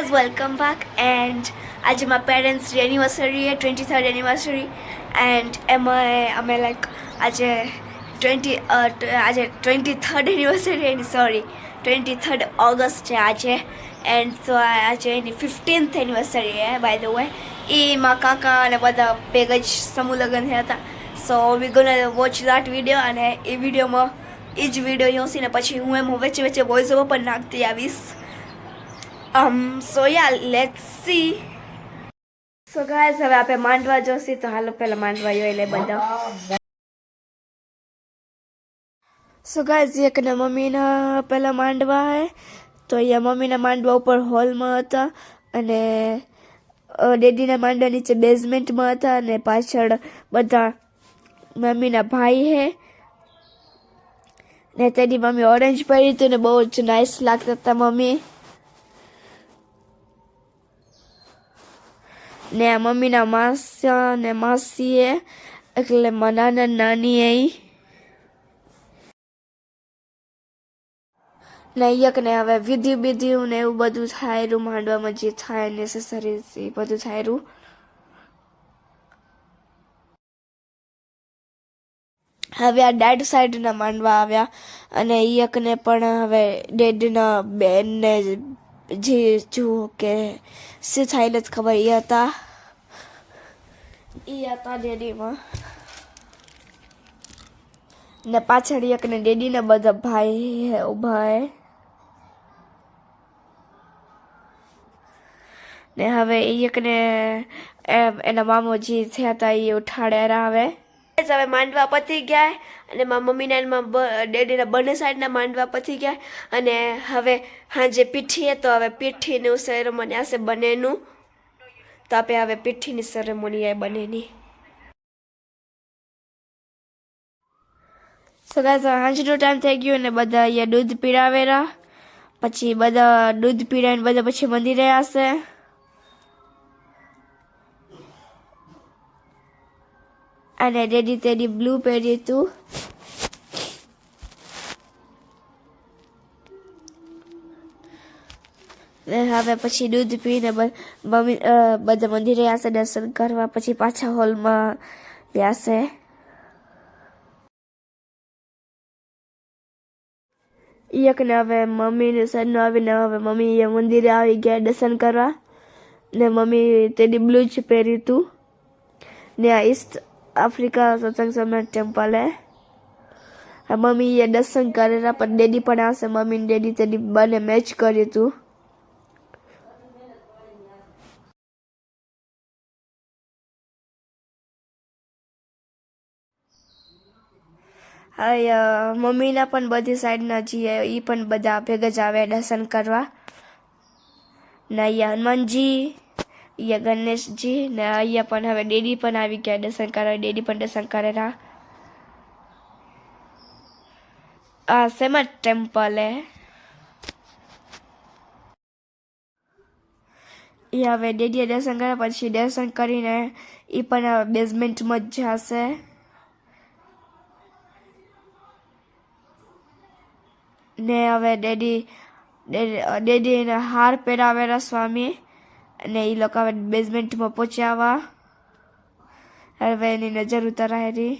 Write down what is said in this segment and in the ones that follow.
guys, welcome back. And आज my parents' anniversary है 23rd anniversary. And અમે like આજે 23rd anniversary है sorry 23rd August છે આજે. And so આજે એની 15th anniversary है by the way. એમાં કાકા અને બધા ભેગા જ સમૂહ લગ્ન થયા હતા. So we gonna watch that video અને એ વિડીયોમાં એ જ વિડીયો જોશી ને પછી હું એમ વચ્ચે વચ્ચે વોઇસ ઓવર પણ નાખતી આવીશ. So yeah, let's see. So guys, હવે આપણે માંડવા જોશી તો હાલો પહેલા માંડવા જોઈ લે બધા. So guys, ये कने મમ્મીના પહેલા માંડવા હે તો અહીંયા મમ્મીના માંડવા ઉપર હોલમાં હતા અને ડેડીના માંડવા નીચે બેઝમેન્ટમાં હતા અને પાછળ બધા મમ્મીના ભાઈ હે ને તેની મમ્મી ઓરેન્જ પહેરી હતી ને બહુ જ નાઇસ લાગતા હતા મમ્મી ને આ મમ્મીના માસા ને માસી હે એટલે નાના નાની હે ને અહીંયા કને હવે વિધિ બીધ્યું ને એવું બધું થાયરું માંડવામાં જે થાય નેસેસરીઝ એ બધું થાયરું. હવે આ ડેડ સાઈડના માંડવા આવ્યા અને એકને પણ હવે ડેડના બેનને જે જુઓ કે શું થાય જ ખબર એ હતા ડેડીમાં ને પાછળ એકને ડેડીના બધા ભાઈ ઊભા હે ને હવે એકને એના મામોજી થયા હતા એ ઉઠાડ્યા હવે. હવે માંડવા પતી ગયા અને મારા મમ્મીના ડેડીના બંને સાઈડના માંડવા પતી ગયા અને હવે હાજે પીઠી તો હવે પીઠીનું સેરેમની હશે બંનેનું તો આપણે હવે પીઠીની સેરેમની આવે બંનેની. સો ગાઈસ હાંજનો ટાઈમ થઈ ગયો અને બધા અહીંયા દૂધ પીડાવેરા પછી બધા દૂધ પીડાવીને બધા પછી મંદિરે આવશે. અને ડેડી તેડી બ્લુ પહેર્યું હતું હવે પછી દૂધ પીને મમ્મી બધા મંદિરે આવશે દર્શન કરવા પછી પાછા હોલમાં આવશે. એકને હવે મમ્મીને સનનો આવીને હવે મમ્મી મંદિરે આવી ગયા દર્શન કરવા ને મમ્મી તેડી બ્લુ જ પહેર્યું હતું ને આ ઈસ્ટ આફ્રિકા સત્સંગ સમય ટેમ્પલ હે. મમ્મી એ દર્શન કરેલા પણ ડેડી પણ આવશે મમ્મી ને ડેડી તેની બંને મેચ કર્યું હતું. હવે મમ્મીના પણ બધી સાઈડના જે એ પણ બધા ભેગા જ આવે દર્શન કરવા ને અહીંયા હનુમાનજી અહીંયા ગણેશજી ને અહીંયા પણ હવે ડેડી પણ આવી ગયા દર્શન કરવા ડેડી પણ દર્શન કરેલા. આ સેમા ટેમ્પલ હે એ હવે ડેડીએ દર્શન કર્યા પછી દર્શન કરીને એ પણ બેઝમેન્ટમાં જ જશે ને હવે ડેડીને હાર પહેરાવેલા સ્વામી અને એ લોકો હવે બેઝમેન્ટમાં પહોંચ્યા હવે એની નજર ઉતારાયેલી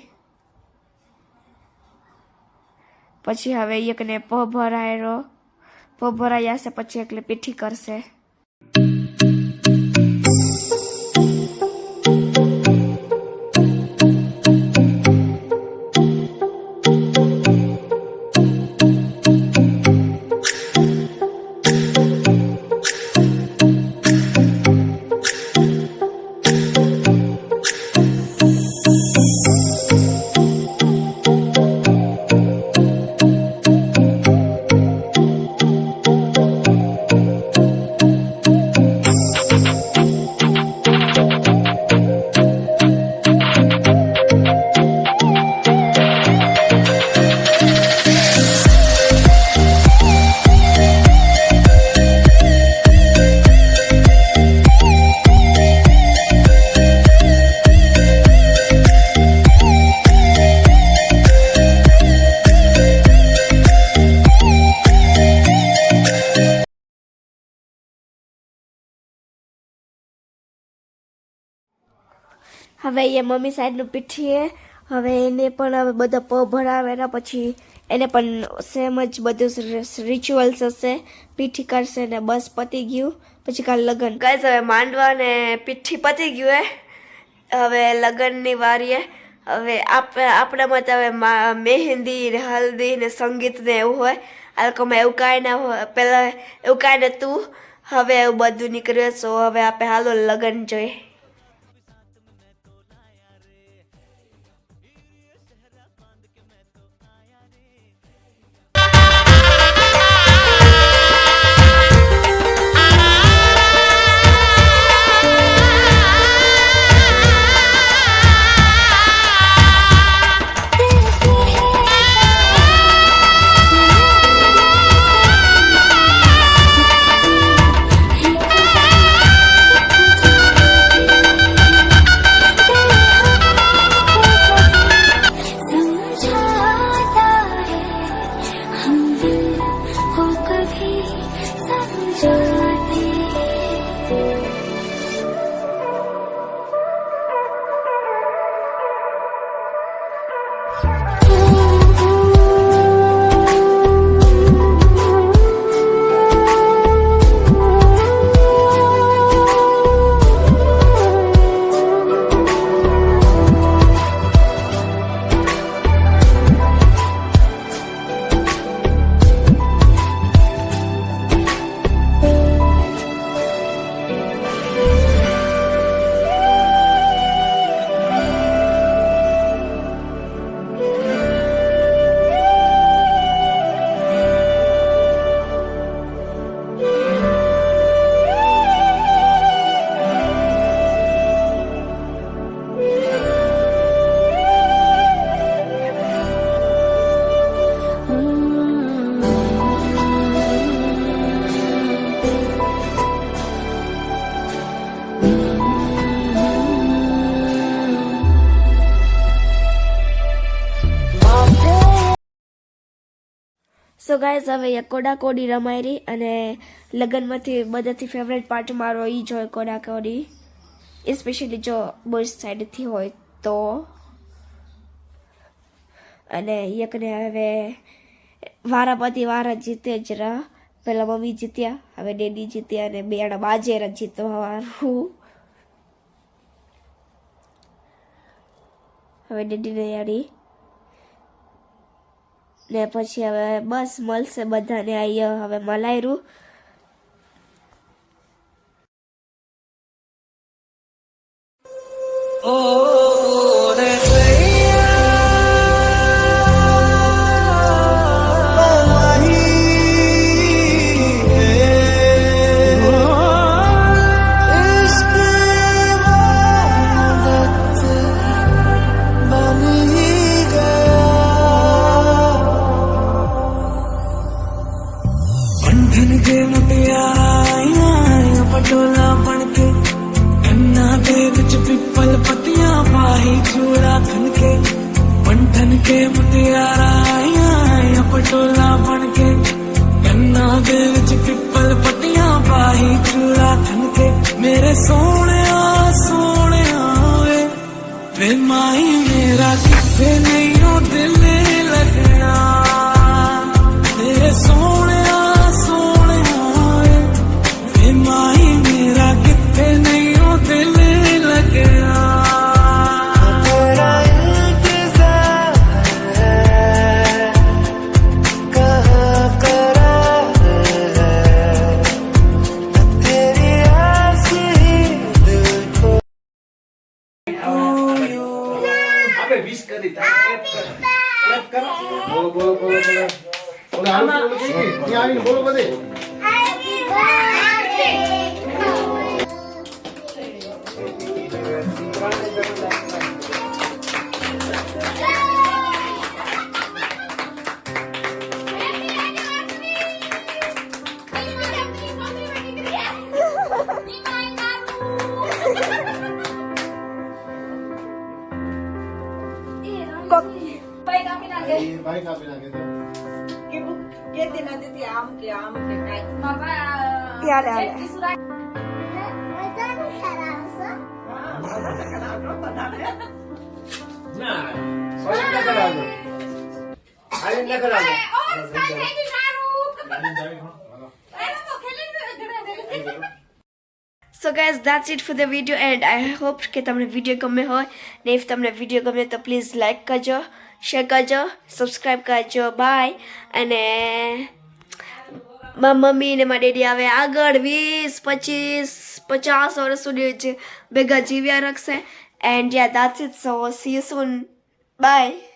પછી હવે એકને પો ભરાઈ જશે પછી એટલે પીઠી કરશે. હવે એ મમ્મી સાઈડનું પીઠીએ હવે એને પણ હવે બધા પ ભરાવે એના પછી એને પણ સેમ જ બધું રિચ્યુઅલ્સ હશે પીઠી કરશે ને બસ પતી ગયું પછી કાલ લગ્ન ગાઈઝ હવે માંડવા ને પીઠી પતી ગયું હવે લગ્નની વારીએ હવે આપણામાં તો હવે મહેંદી ને હલ્દી ને સંગીત ને એવું હોય આ લોકોમાં એવું કાંઈ ના હોય પહેલાં એવું કાંઈ નહોતું હવે એવું બધું નીકળ્યું સો હવે આપણે હાલો લગ્ન જોઈએ સો ગાઈઝ હવે એ કોડાકોડી રમાઈ રહી અને લગ્નમાંથી બધાથી ફેવરેટ પાર્ટ મારો એ જ હોય કોડાકોડી સ્પેશિયલી જો બોયઝ સાઈડથી હોય તો અને એકને હવે વારાપતિ વારા જીતે જ રહ પહેલાં મમ્મી જીત્યા હવે ડેડી જીત્યા અને બે જણા બાજે જીતવાનું હવે ડેડીને યારી ને પછી હવે બસ મળશે બધાને અહીંયા હવે મલાયરું पटोला बनके अन्ना दे विच पिपल पतियां पाही चूड़ा खनके पंठन के मुटियारा आया पटोला बनके अन्ना दे विच पिपल पतियां पाही चूड़ा खनके मेरे सोने वे माही मेरा किथे नहीं हो दिल लगना मेरे सोने माही मेरा किथे नहीं हो दिल लगना तेरा इंतजार है कहाँ करा है तेरी आस ही दिल को આપણે 20 કરી ક્લેપ કરો બોલો બોલો આમાં ત્યાં આવીને બોલો બધે भाई का बिना के ये दिन आते आम के काय बाबा યાર किसुरा So guys, that's it for the video and I hope કે તમને વિડીયો ગમે હોય ને if તમને વિડીયો ગમે તો પ્લીઝ લાઈક કરજો, શેર કરજો, સબસ્ક્રાઈબ કરજો, બાય. અને મારા મમ્મી ને મારા ડેડી આવે આગળ 20, 25, 50 વર્ષ સુધી ભેગા જીવ્યા રાખશે. And yeah, that's it. So see you soon. Bye.